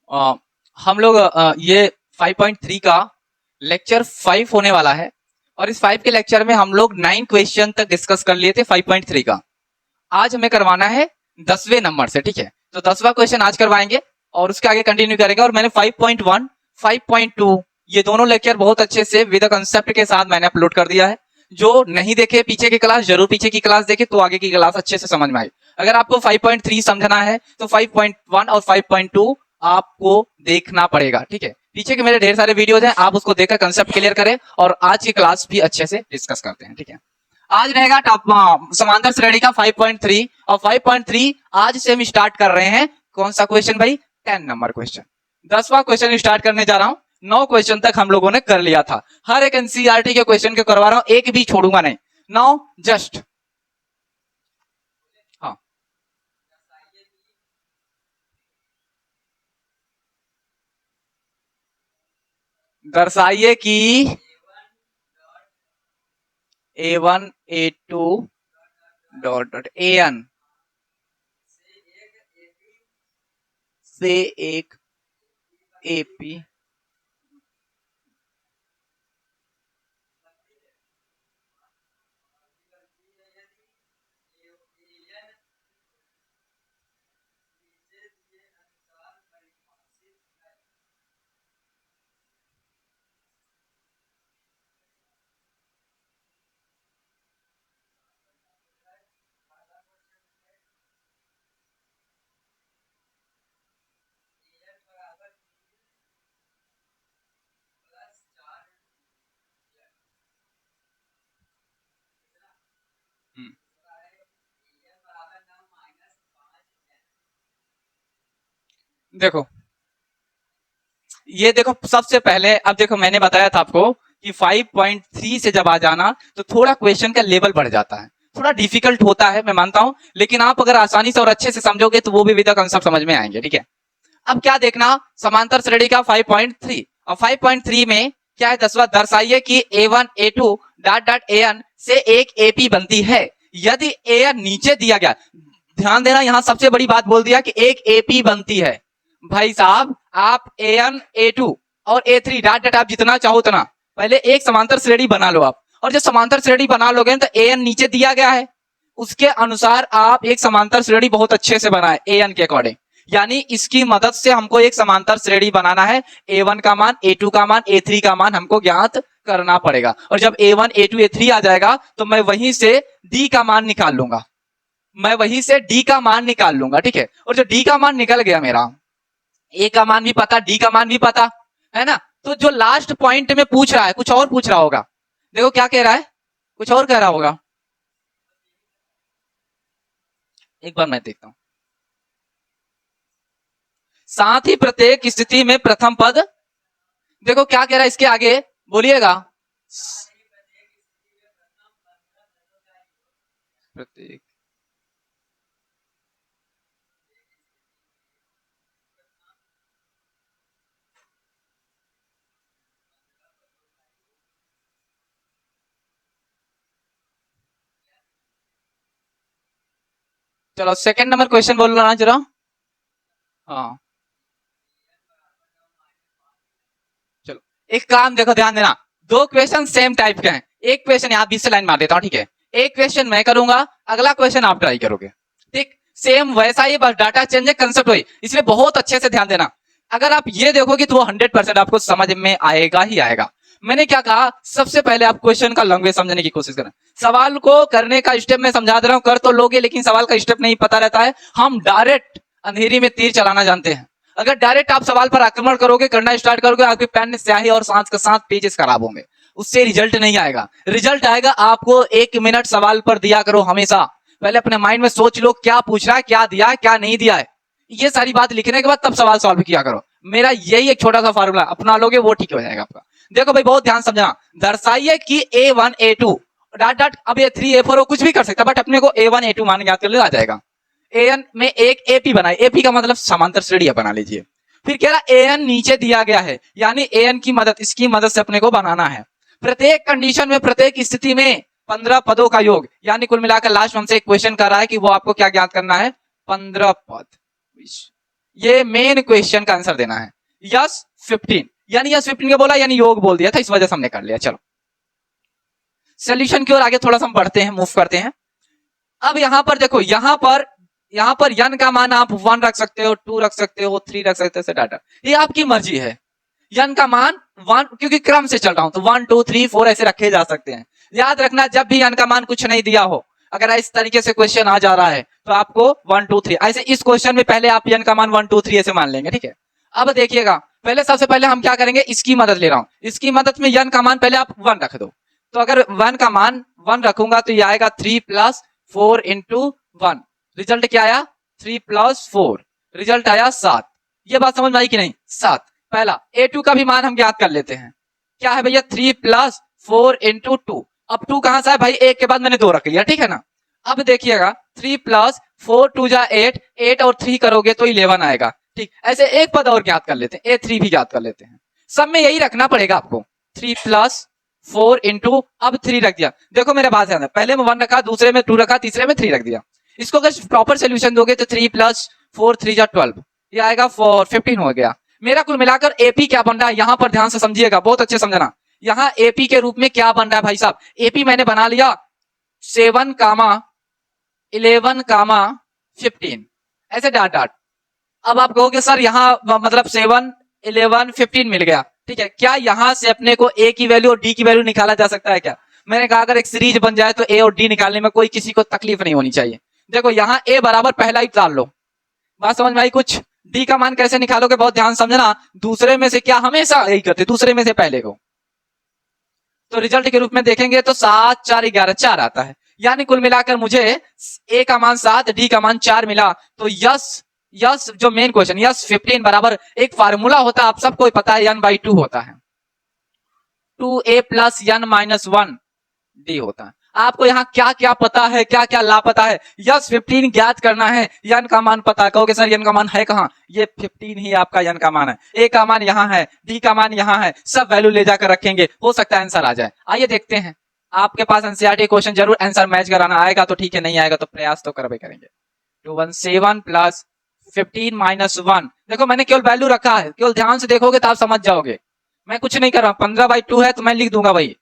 अ, हम लोग ये 5.3 का लेक्चर 5 होने वाला है और इस 5 के लेक्चर में हम लोग 9 क्वेश्चन तक डिस्कस कर लिए थे 5.3 का। आज हमें करवाना है 10वें नंबर से, ठीक है। तो 10वां क्वेश्चन आज करवाएंगे और उसके आगे कंटिन्यू करेंगे। और मैंने 5.1 5.2 ये दोनों लेक्चर बहुत अच्छे से विद कंसेप्ट के साथ मैंने अपलोड कर दिया है। जो नहीं देखे पीछे की क्लास, जरूर पीछे की क्लास देखे तो आगे की क्लास अच्छे से समझ में आए। अगर आपको 5.3 समझना है तो 5.1 और 5.2 आपको देखना पड़ेगा, ठीक है। पीछे के मेरे ढेर सारे वीडियोज हैं, आप उसको देखकर कंसेप्ट क्लियर करें और आज की क्लास भी अच्छे से डिस्कस करते हैं, ठीक है। आज रहेगा टॉप समांतर श्रेणी का 5.3 और 5.3 आज से हम स्टार्ट कर रहे हैं। कौन सा क्वेश्चन भाई? 10 नंबर क्वेश्चन। 10वां क्वेश्चन स्टार्ट करने जा रहा हूं। 9 क्वेश्चन तक हम लोगों ने कर लिया था। हर एक एनसीईआरटी के क्वेश्चन के करवा रहा हूं, एक भी छोड़ूंगा नहीं। नाउ जस्ट हाँ, दर्शाइए कि A1 A2 dot dot AN से एक AP देखो, ये देखो सबसे पहले, अब देखो मैंने बताया था आपको कि 5.3 से जब आ जाना तो थोड़ा क्वेश्चन का लेवल बढ़ जाता है, थोड़ा डिफिकल्ट होता है, मैं मानता हूं। लेकिन आप अगर आसानी से और अच्छे से समझोगे तो वो भी विद कंसेप्ट समझ में आएंगे, ठीक है। अब क्या देखना, समांतर श्रेणी का 5.3 और 5.3 में क्या है? 10वां, दर्शाइए कि A1 A2 dot dot AN से एक AP बनती है। यदि AN नीचे दिया गया, ध्यान देना, यहां सबसे बड़ी बात बोल दिया कि एक AP बनती है। भाई साहब, आप AN A2 और A3 डॉट डॉट आप जितना चाहो उतना पहले एक समांतर श्रेणी बना लो आप। और जब समांतर श्रेणी बना लोगे तो AN नीचे दिया गया है, उसके अनुसार आप एक समांतर श्रेणी बहुत अच्छे से बनाए AN के अकॉर्डिंग। यानी इसकी मदद से हमको एक समांतर श्रेणी बनाना है। A1 का मान, A2 का मान, A3 का मान हमको ज्ञात करना पड़ेगा। और जब A1 A2 A3 आ जाएगा तो मैं वहीं से D का मान निकाल लूंगा, मैं वहीं से D का मान निकाल लूंगा, ठीक है। और जो D का मान निकल गया मेरा, A का मान भी पता, D का मान भी पता है ना। तो जो लास्ट पॉइंट में पूछ रहा है कुछ और पूछ रहा होगा। देखो क्या कह रहा है, कुछ और कह रहा होगा। एक बार मैं देखता हूं। साथ ही प्रत्येक स्थिति में प्रथम पद, देखो क्या कह रहा है इसके आगे, बोलिएगा। प्रत्येक, चलो सेकंड नंबर क्वेश्चन बोल रहा जरा। हाँ चलो, एक काम देखो, ध्यान देना, दो क्वेश्चन सेम टाइप के हैं। एक क्वेश्चन यहाँ 20 से लाइन मार देता हूँ, ठीक है। एक क्वेश्चन मैं करूंगा, अगला क्वेश्चन आप ट्राई करोगे, ठीक। सेम वैसा ही, बस डाटा चेंज है, कंसेप्ट वही, इसलिए बहुत अच्छे से ध्यान देना। अगर आप ये देखोगे तो वो 100% आपको समझ में आएगा ही आएगा। मैंने क्या कहा, सबसे पहले आप क्वेश्चन का लैंग्वेज समझने की कोशिश करें। सवाल को करने का स्टेप मैं समझा दे रहा हूं, कर तो लोगे लेकिन सवाल का स्टेप नहीं पता रहता है। हम डायरेक्ट अंधेरी में तीर चलाना जानते हैं। अगर डायरेक्ट आप सवाल पर आक्रमण करोगे, करना स्टार्ट करोगे, आपके पेन स्याही और सांस के साथ पेजेस खराब होंगे, उससे रिजल्ट नहीं आएगा। रिजल्ट आएगा आपको 1 मिनट सवाल पर दिया करो हमेशा। पहले अपने माइंड में सोच लो क्या पूछ रहा है, क्या दिया है, क्या नहीं दिया है। ये सारी बात लिखने के बाद तब सवाल सॉल्व किया करो। मेरा यही एक छोटा सा फॉर्मूला अपना लोगे, वो ठीक हो जाएगा आपका। देखो भाई, बहुत ध्यान समझना। दर्शाइए कि A1 A2 डॉट डॉट, अब A3 A4 हो, कुछ भी कर सकता, बट अपने को A1 A2 मान याद कर ले, आ जाएगा। AN में एक AP बनाए, AP का मतलब समांतर श्रेणी बना लीजिए। फिर कह रहा AN नीचे दिया गया है, यानी AN की मदद, इसकी मदद से अपने को बनाना है। प्रत्येक कंडीशन में, प्रत्येक स्थिति में 15 पदों का योग, यानी कुल मिलाकर लास्ट हमसे एक क्वेश्चन कर रहा है कि वो आपको क्या ज्ञात करना है, 15 पद। ये मेन क्वेश्चन का आंसर देना है। यस 15 यानी यस 15 का बोला यानी योग बोल दिया था, इस वजह से हमने कर लिया। चलो सोल्यूशन की ओर आगे थोड़ा सा हम बढ़ते हैं, मूव करते हैं। अब यहां पर देखो, यहां पर n का मान आप 1 रख सकते हो, 2 रख सकते हो, 3 रख सकते हो, डाटा ये आपकी मर्जी है। n का मान 1 क्योंकि क्रम से चल रहा हूं तो 1 2 3 4 ऐसे रखे जा सकते हैं। याद रखना जब भी n का मान कुछ नहीं दिया हो, अगर इस तरीके से क्वेश्चन आ जा रहा है तो आपको 1 2 3 ऐसे, इस क्वेश्चन में पहले आप n का मान 1 2 3 ऐसे मान लेंगे, ठीक है। अब देखिएगा पहले सबसे पहले हम क्या करेंगे, इसकी मदद ले रहा हूं, इसकी मदद में n का मान पहले आप 1 रख दो। तो अगर 1 का मान 1 रखूंगा तो ये आएगा 3 + 4 × 1, रिजल्ट क्या आया 3 + 4, रिजल्ट आया 7। ये बात समझ में आई कि नहीं, 7। पहला a2 का भी मान हम ज्ञात कर लेते हैं, क्या है भैया 3 + 4 × 2। अब 2 कहां से है भाई, 1 के बाद मैंने 2 रख लिया, ठीक है ना। अब देखिएगा 3 + 4 2 = 8, 8 और 3 करोगे तो 11 आएगा, ठीक। ऐसे एक पद और ज्ञात कर लेते हैं, a3 भी ज्ञात कर लेते हैं। सब में यही रखना पड़ेगा आपको, 3 + 4 × अब 3 रख दिया। देखो मेरे बात है, पहले में 1 रखा, दूसरे में 2 रखा, तीसरे में 3 रख दिया। इसको अगर प्रॉपर सोल्यूशन दोगे तो 3 + 4 3 = 12, ये आएगा 15 हो गया। मेरा कुल मिलाकर एपी क्या बन रहा है, यहां पर ध्यान से समझिएगा, बहुत अच्छे समझना। यहां एपी के रूप में क्या बन रहा है भाई साहब, एपी मैंने बना लिया 7, 11, 15 ऐसे डाट डाट। अब आप कहोगे सर यहां मतलब 7 11 15 मिल गया, ठीक है। क्या यहां से अपने को ए की वैल्यू और डी की वैल्यू निकाला जा सकता है क्या? मैंने कहा अगर एक सीरीज बन जाए तो ए और डी निकालने में कोई किसी को तकलीफ नहीं होनी चाहिए। देखो यहां ए बराबर पहला ही डाल लो, बात समझ में आई कुछ। डी का मान कैसे निकालोगे, बहुत ध्यान समझना, दूसरे में से क्या हमेशा यही करते, दूसरे में से पहले को। तो रिजल्ट के रूप में देखेंगे तो 7 4 11 4 आता है, यानी कुल मिलाकर मुझे ए का मान 7 डी का मान 4 मिला। तो यस जो मेन क्वेश्चन यस 15 बराबर एक फार्मूला होता है, आप सबको पता है, n/2 होता है, 2a + n - 1 डी होता है। आपको यहाँ क्या क्या पता है, क्या क्या लापता है, यस 15 ज्ञात करना है, n का मान पता। कहोगे सर n का मान है कहाँ, ये 15 ही आपका n का मान है, a का मान यहाँ है, d का मान यहाँ है, सब वैल्यू ले जाकर रखेंगे, हो सकता है आंसर आ जाए। आइए देखते हैं, आपके पास एनसीईआरटी क्वेश्चन जरूर आंसर मैच कराना आएगा तो ठीक है, नहीं आएगा तो प्रयास तो करबे करेंगे। 217 + 15 - 1, देखो मैंने केवल वैल्यू रखा है, केवल ध्यान से देखोगे तो आप समझ जाओगे, मैं कुछ नहीं कर रहा। 15/2 है तो मैं लिख दूंगा भाई,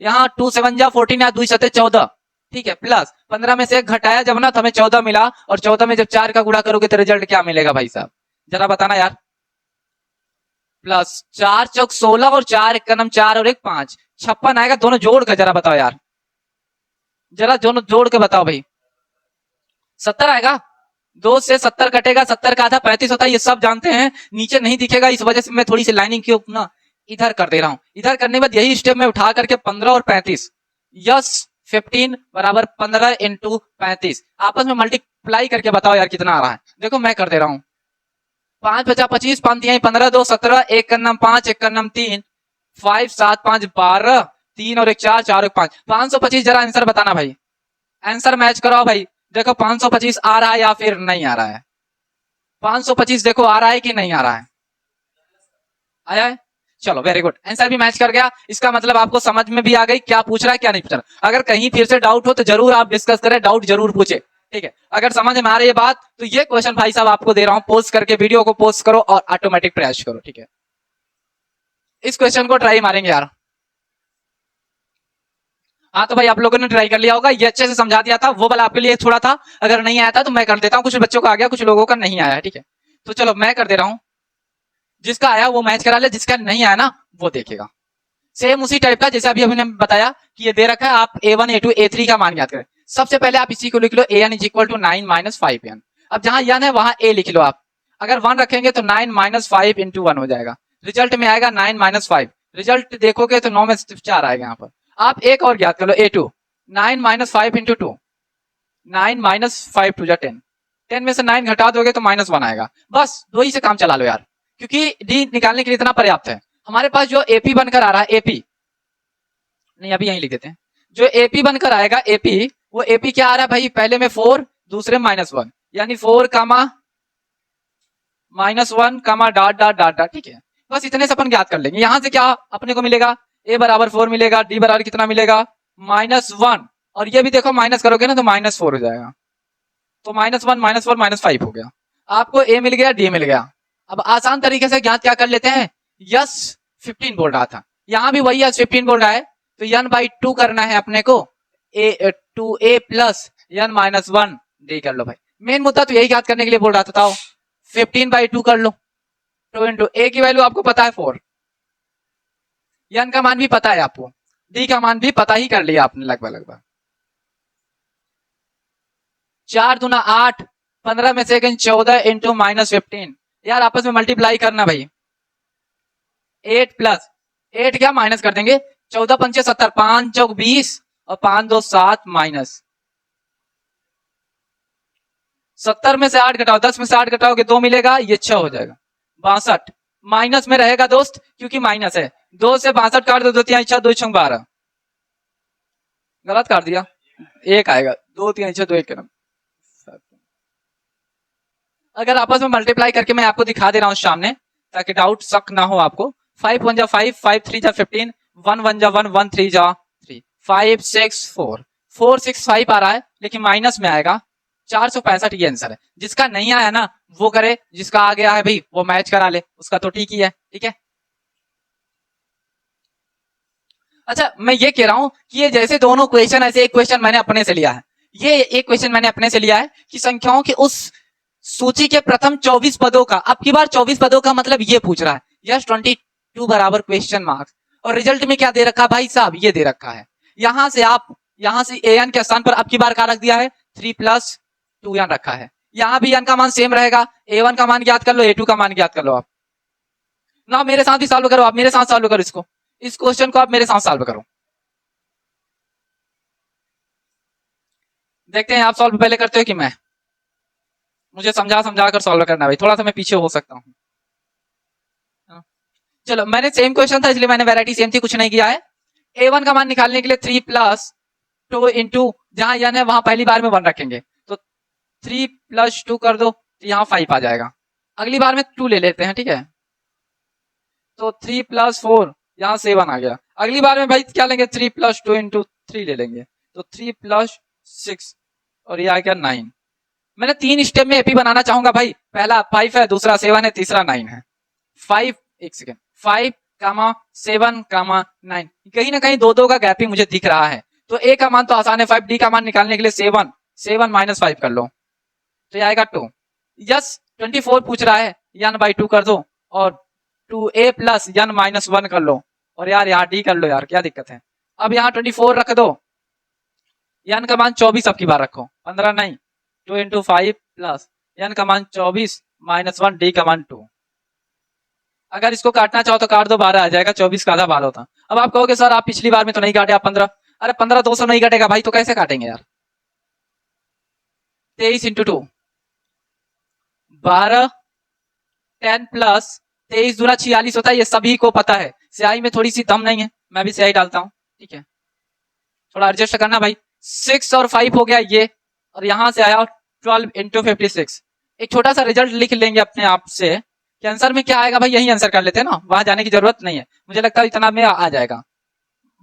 यहाँ 2 7 = 14 या 2 7 14, ठीक है, प्लस 15 में से 1 घटाया जब ना तो हमें 14 मिला, और 14 में जब 4 का गुणा करोगे तो रिजल्ट क्या मिलेगा भाई साहब, जरा बताना यार। प्लस 4 चौक 16 और 4 1 4 और 1 5 56 आएगा, दोनों जोड़ कर जरा बताओ यार, जरा दोनों जोड़ के बताओ भाई। 70 आएगा, 2 से 70 कटेगा, 70 का आधा 35 होता है, ये सब जानते हैं, नीचे नहीं दिखेगा, इस वजह से मैं थोड़ी सी लाइनिंग की ना इधर कर दे रहा हूं। इधर करने के बाद यही स्टेप में उठा करके 15 और 35, यस 15 बराबर 15 × 35, आपस में मल्टीप्लाई करके बताओ यार कितना आ रहा है। देखो मैं कर दे रहा हूं, 5 × 5 = 25, 5 × 15 2 17, 1 × 5 1 × 3 5 7 5 12, 3 और 1 4 4 और 5 525। जरा आंसर बताना भाई, आंसर मैच कराओ भाई। देखो 525 आ रहा है या फिर नहीं आ रहा है, 525 देखो आ रहा है कि नहीं आ रहा है, आया है, चलो वेरी गुड, आंसर भी मैच कर गया। इसका मतलब आपको समझ में भी आ गई क्या पूछ रहा है क्या नहीं पूछ रहा। अगर कहीं फिर से डाउट हो तो जरूर आप डिस्कस करें, डाउट जरूर पूछे, ठीक है। अगर समझ में आ रही है बात तो ये क्वेश्चन भाई साहब आपको दे रहा हूं, पोस्ट करके वीडियो को पोस्ट करो और ऑटोमेटिक प्रयास करो, ठीक है। इस क्वेश्चन को ट्राई मारेंगे यार। हाँ तो भाई आप लोगों ने ट्राई कर लिया होगा, ये अच्छे से समझा दिया था, वो वाला आपके लिए थोड़ा था, अगर नहीं आया था तो मैं कर देता हूँ, कुछ बच्चों का आ गया, कुछ लोगों का नहीं आया, ठीक है। तो चलो मैं कर दे रहा हूं, जिसका आया वो मैच करा ले, जिसका नहीं आया ना वो देखेगा। सेम उसी टाइप का जैसे अभी हमने बताया कि ये दे रखा है, आप a1 a2 a3 का मान याद करें। सबसे पहले आप इसी को लिख लो, an = 9 - 5n। अब जहां n है वहां a लिख लो आप, अगर 1 रखेंगे तो 9 - 5 × 1 हो जाएगा, रिजल्ट में आएगा 9 - 5, रिजल्ट देखोगे तो 9 में 4 आएगा। यहाँ पर आप एक और ज्ञात कर लो, a2 9 - 5 × 2, 9 - 5 2 = 10, 10 में से 9 घटा दोगे तो -1 आएगा। बस दो ही से काम चला लो यार, क्योंकि डी निकालने के लिए इतना पर्याप्त है। हमारे पास जो एपी बनकर आ रहा है, एपी नहीं अभी यहीं लिख देते हैं, जो एपी बनकर आएगा एपी, वो एपी क्या आ रहा है भाई, पहले में 4 दूसरे में -1, यानी 4, -1, डॉट डॉट डॉट डॉट, ठीक है। बस इतने से अपन ज्ञात कर लेंगे। यहां से क्या अपने को मिलेगा, a बराबर 4 मिलेगा, d बराबर कितना मिलेगा -1, और ये भी देखो माइनस करोगे ना तो -4 हो जाएगा, तो -1 -4 -5 हो गया। आपको ए मिल गया, डी मिल गया। अब आसान तरीके से ज्ञात क्या कर लेते हैं, यस 15 बोल रहा था, यहां भी वही यस 15 बोल रहा है, तो n/2 करना है अपने को, a plus n minus 1 D कर लो भाई। मेन मुद्दा तो यही ज्ञात करने के लिए बोल रहा था, बताओ 15/2 कर लो, 2 इंटू ए की वैल्यू आपको पता है 4, n का मान भी पता है आपको, डी का मान भी पता ही कर लिया आपने लगभग। 4 दूना 8, 15 में से 14 इंटू -15, यार आपस में मल्टीप्लाई करना भाई। 8 प्लस 8 क्या माइनस कर देंगे, 14 पंचे 70, 5 चौक 20 और 5 2 7 माइनस 70 में से 8 घटाओ, 10 में से 8 घटाओगे 2 मिलेगा, ये 6 हो जाएगा। 62 माइनस में रहेगा दोस्त, क्योंकि माइनस है। 2 से 62 काट दो, 2 3 6 2 6 12, गलत काट दिया, 1 आएगा, 2 3 6 2 1 के नाम। अगर आपस में मल्टीप्लाई करके मैं आपको दिखा दे रहा हूं सामने, ताकि डाउट शक ना हो आपको। 5 1 जा 5, 5 3 जा 15, 1 1 जा 1, 1 3 जा 3, 5 6 4, 4 6 5 आ रहा है, लेकिन माइनस में आएगा। 465 ये आंसर है। जिसका नहीं आया ना वो करे, जिसका आ गया है भाई वो मैच करा ले, उसका तो ठीक ही है, ठीक है। अच्छा मैं ये कह रहा हूं कि ये जैसे दोनों क्वेश्चन, ऐसे एक क्वेश्चन मैंने अपने से लिया है, ये एक क्वेश्चन मैंने अपने से लिया है कि संख्याओं के उस सूची के प्रथम 24 पदों का, अब की बार 24 पदों का मतलब ये पूछ रहा है, यस 22 बराबर क्वेश्चन मार्क्स, और रिजल्ट में क्या दे रखा है भाई साहब, ये दे रखा है। यहां से आप, यहां से an के स्थान पर अब की बार क्या रख दिया है, 3 + 2n रखा है। यहां भी n का मान सेम रहेगा, a1 का मान ज्ञात कर लो, a2 का मान ज्ञात कर लो। आप ना मेरे साथ भी सॉल्व करो, आप मेरे साथ सॉल्व करो इसको, इस क्वेश्चन को आप मेरे साथ सॉल्व करो। देखते हैं आप सॉल्व पहले करते हो कि मैं, मुझे समझा समझा कर सॉल्व करना भाई, थोड़ा सा मैं पीछे हो सकता हूँ। चलो मैंने सेम क्वेश्चन था इसलिए मैंने वैरायटी सेम थी, कुछ नहीं किया है। a1 का मान निकालने के लिए 3 + 2 इंटू, जहां n है वहां पहली बार में 1 रखेंगे, तो 3 + 2 कर दो, तो यहाँ 5 आ जाएगा। अगली बार में 2 ले लेते हैं, ठीक है, तो 3 + 4, यहाँ 7 आ गया। अगली बार में भाई क्या लेंगे, 3 + 2 इंटू 3 ले लेंगे, तो 3 + 6 और ये आ गया 9। मैंने 3 स्टेप में एपी बनाना चाहूंगा भाई, पहला 5 है, दूसरा 7 है, तीसरा 9 है। 5 एक सेकेंड 5, 7, 9, कहीं ना कहीं 2 का गैप ही मुझे दिख रहा है। तो ए का मान तो आसान है 5, डी का मान निकालने के लिए 7 - 5 कर लो, तो ये आएगा 2। यस 24 पूछ रहा है, n/2 कर दो, और 2a + n - 1 कर लो, और यार यहाँ डी कर लो यार, क्या दिक्कत है। अब यहाँ 24 रख दो, n का मान 24 अब की बार रखो, 15 नहीं, 2 इंटू 5 प्लस n का मान 24 - 1, डी का मान 2। अगर इसको काटना चाहो तो काट दो, 12 आ जाएगा, 24 का आधा 12 होता। अब आप कहोगे सर आप पिछली बार में तो नहीं काटे, आप 15, अरे 15 200 नहीं कटेगा भाई, तो कैसे काटेंगे यार। 23 इंटू 2 12, 10 प्लस 23 दूना 46 होता है, ये सभी को पता है। स्याही में थोड़ी सी दम नहीं है, मैं भी स्याही डालता हूँ, ठीक है, थोड़ा एडजस्ट करना भाई। 6 और 5 हो गया ये, और यहां से आया 12 इंटू 56। एक छोटा सा रिजल्ट लिख लेंगे अपने आप से कि आंसर में क्या आएगा भाई, यही आंसर कर लेते हैं ना, वहां जाने की जरूरत नहीं है, मुझे लगता है इतना में आ जाएगा।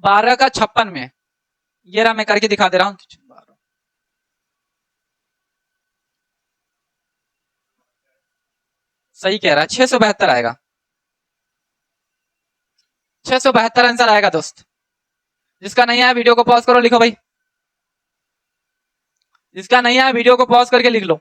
12 का 56 में, ये रहा मैं करके दिखा दे रहा हूँ, सही कह रहा है, 672 आएगा, 672 आंसर आएगा दोस्त। जिसका नहीं आया वीडियो को पॉज करो, लिखो भाई, जिसका नहीं आया वीडियो को पॉज करके लिख लो।